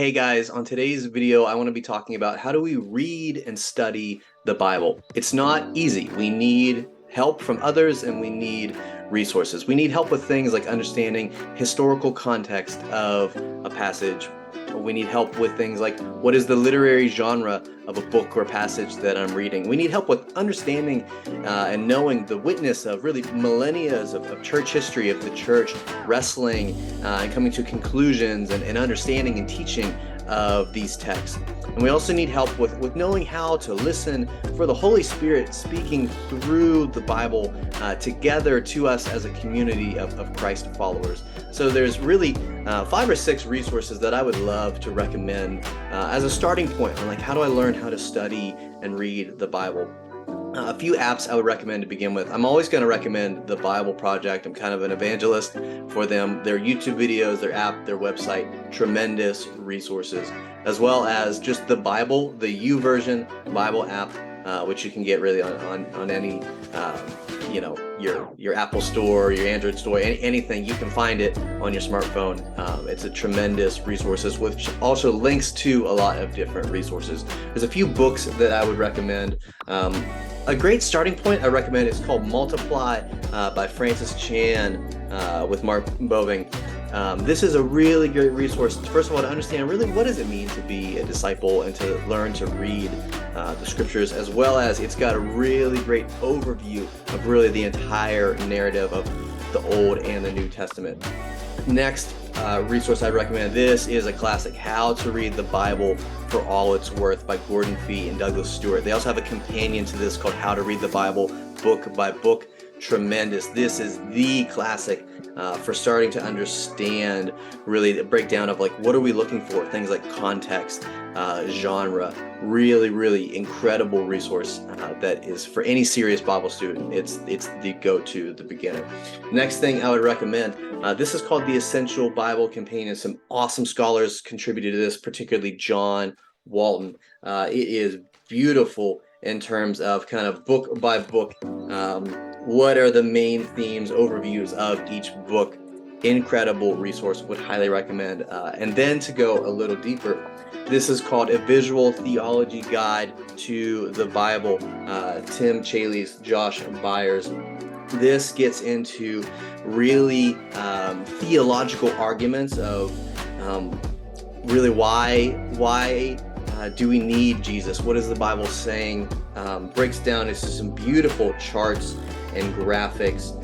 Hey guys, on today's video, I want to be talking about how do we read and study the Bible. It's not easy. We need help from others and we need resources. We need help with things like understanding historical context of a passage. We need help with things like what is the literary genre of a book or passage that I'm reading. We need help with understanding and knowing the witness of really millennia of church history, of the church wrestling and coming to conclusions and understanding and teaching of these texts. And we also need help with knowing how to listen for the Holy Spirit speaking through the Bible together to us as a community of Christ followers. So there's really 5 or 6 resources that I would love to recommend as a starting point on like how do I learn how to study and read the Bible. A few apps I would recommend to begin with. I'm always going to recommend the Bible Project. I'm kind of an evangelist for them. Their YouTube videos, their app, their website, tremendous resources, as well as just the Bible, the YouVersion Bible app, which you can get really on any, your Apple store, your Android store, anything. You can find it on your smartphone. It's a tremendous resources, which also links to a lot of different resources. There's a few books that I would recommend. A great starting point I recommend is called Multiply by Francis Chan with Mark Boving. This is a really great resource, first of all, to understand really what does it mean to be a disciple and to learn to read the scriptures, as well as it's got a really great overview of really the entire narrative of the Old and the New Testament. Next resource I'd recommend, this is a classic, How to Read the Bible for All It's Worth by Gordon Fee and Douglas Stewart. They also have a companion to this called How to Read the Bible, book by book. Tremendous. This is the classic for starting to understand really the breakdown of like what are we looking for, things like context, genre. Really incredible resource that is for any serious Bible student. It's the go-to, the beginner. Next thing I would recommend, this is called the Essential Bible Companion. Some awesome scholars contributed to this, particularly John Walton. It is beautiful in terms of kind of book by book. What are the main themes, overviews of each book? Incredible resource, would highly recommend. And then to go a little deeper, this is called A Visual Theology Guide to the Bible, Tim Chaley's, Josh Byers. This gets into really theological arguments of really why do we need Jesus? What is the Bible saying? Breaks down into some beautiful charts and graphics,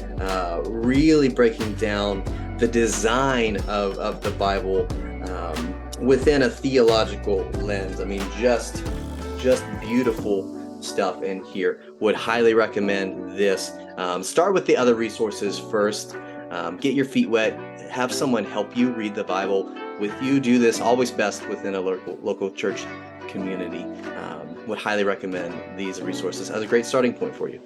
really breaking down the design of the Bible within a theological lens. I mean, just beautiful stuff in here. Would highly recommend this. Start with the other resources first. Get your feet wet. Have someone help you read the Bible with you. Do this always best within a local church community. Would highly recommend these resources as a great starting point for you.